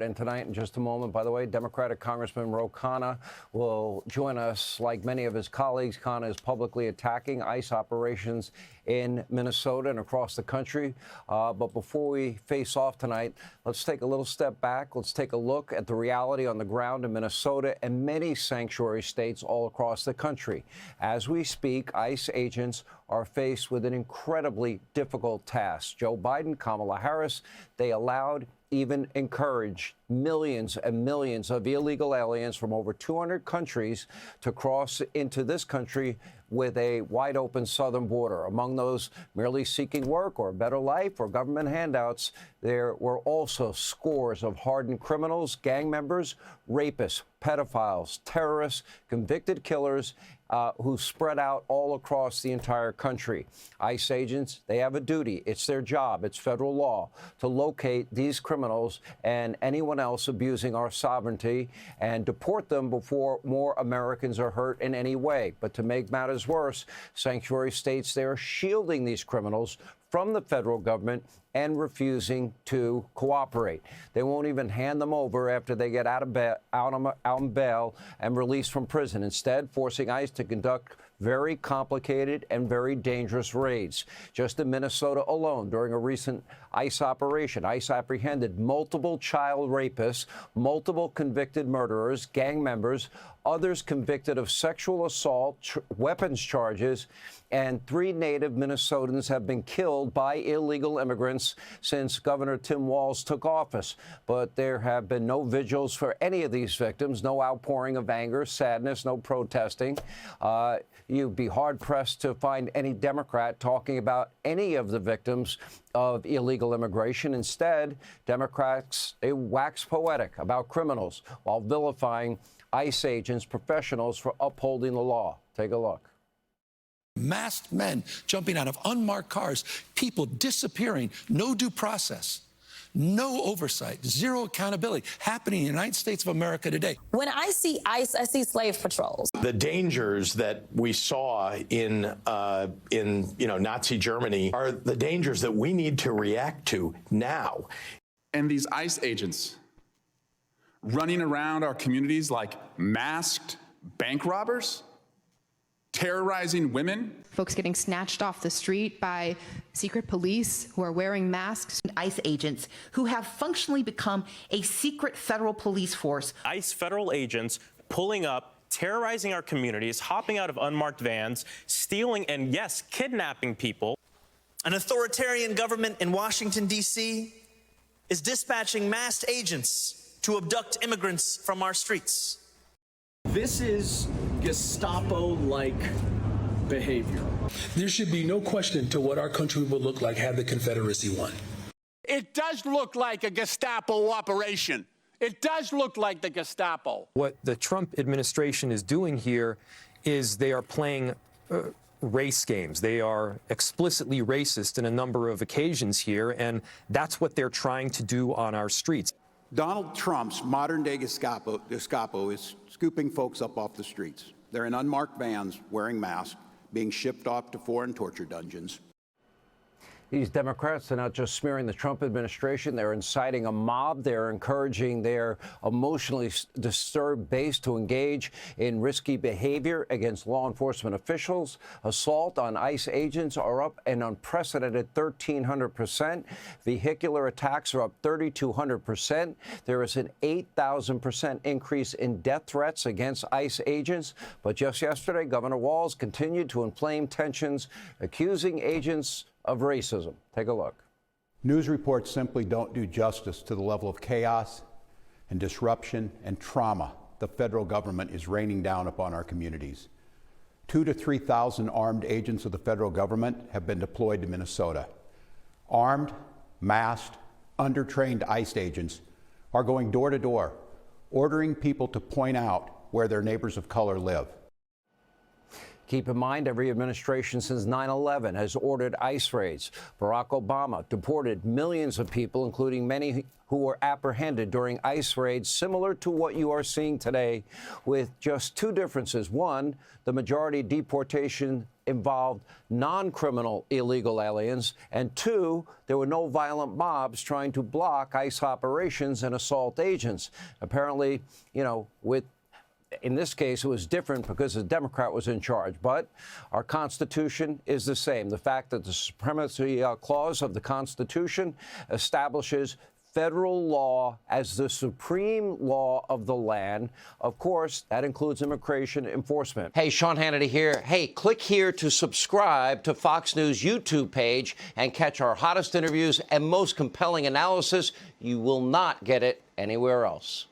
And tonight, in just a moment, by the way, Democratic Congressman Ro Khanna will join us. Like many of his colleagues, Khanna is publicly attacking ICE operations in Minnesota and across the country. But before we face off tonight, let's take a little step back. Let's take a look at the reality on the ground in Minnesota and many sanctuary states all across the country. As we speak, ICE agents are faced with an incredibly difficult task. Joe Biden, Kamala Harris, they allowed, even encouraged millions and millions of illegal aliens from over 200 countries to cross into this country with a wide open southern border. Among those merely seeking work or a better life or government handouts, there were also scores of hardened criminals, gang members, rapists, pedophiles, terrorists, convicted killers, who spread out all across the entire country. ICE agents, they have a duty. It's their job. It's federal law to locate these criminals and anyone else abusing our sovereignty and deport them before more Americans are hurt in any way. But to make matters worse, sanctuary states, they are shielding these criminals from the federal government and refusing to cooperate. They won't even hand them over after they get out on bail and released from prison, instead forcing ICE to conduct very complicated and very dangerous raids. Just in Minnesota alone, during a recent ICE operation, ICE apprehended multiple child rapists, multiple convicted murderers, gang members, others convicted of sexual assault, weapons charges, and 3 native Minnesotans have been killed by illegal immigrants since Governor Tim Walz took office. But there have been no vigils for any of these victims, no outpouring of anger, sadness, no protesting. You'd be hard-pressed to find any Democrat talking about any of the victims of illegal immigration. Instead, Democrats, they wax poetic about criminals while vilifying ICE agents, professionals for upholding the law. Take a look. Masked men jumping out of unmarked cars, people disappearing, no due process, no oversight, zero accountability happening in the United States of America today. When I see ICE, I see slave patrols. The dangers that we saw in Nazi Germany are the dangers that we need to react to now. And these ICE agents running around our communities like masked bank robbers, terrorizing women. Folks getting snatched off the street by secret police who are wearing masks. ICE agents who have functionally become a secret federal police force. ICE federal agents pulling up, terrorizing our communities, hopping out of unmarked vans, stealing and, yes, kidnapping people. An authoritarian government in Washington, D.C. is dispatching masked agents to abduct immigrants from our streets. This is Gestapo-like behavior. There should be no question to what our country would look like had the Confederacy won. It does look like a Gestapo operation. It does look like the Gestapo. What the Trump administration is doing here is they are playing race games. They are explicitly racist in a number of occasions here, and that's what they're trying to do on our streets. Donald Trump's modern-day Gestapo is scooping folks up off the streets. They're in unmarked vans, wearing masks, being shipped off to foreign torture dungeons. These Democrats are not just smearing the Trump administration. They're inciting a mob. They're encouraging their emotionally disturbed base to engage in risky behavior against law enforcement officials. Assault on ICE agents are up an unprecedented 1,300%. Vehicular attacks are up 3,200%. There is an 8,000% increase in death threats against ICE agents. But just yesterday, Governor Walz continued to inflame tensions, accusing agents of racism. Take a look. News reports simply don't do justice to the level of chaos and disruption and trauma the federal government is raining down upon our communities. 2,000 to 3,000 armed agents of the federal government have been deployed to Minnesota. Armed, masked, undertrained ICE agents are going door to door, ordering people to point out where their neighbors of color live. Keep in mind, every administration since 9/11 has ordered ICE raids. Barack Obama deported millions of people, including many who were apprehended during ICE raids, similar to what you are seeing today, with just two differences. One, the majority deportation involved non-criminal illegal aliens, and two, there were no violent mobs trying to block ICE operations and assault agents. Apparently, in this case, it was different because the Democrat was in charge. But our Constitution is the same. The fact that the Supremacy Clause of the Constitution establishes federal law as the supreme law of the land. Of course, that includes immigration enforcement. Hey, Sean Hannity here. Hey, click here to subscribe to Fox News YouTube page and catch our hottest interviews and most compelling analysis. You will not get it anywhere else.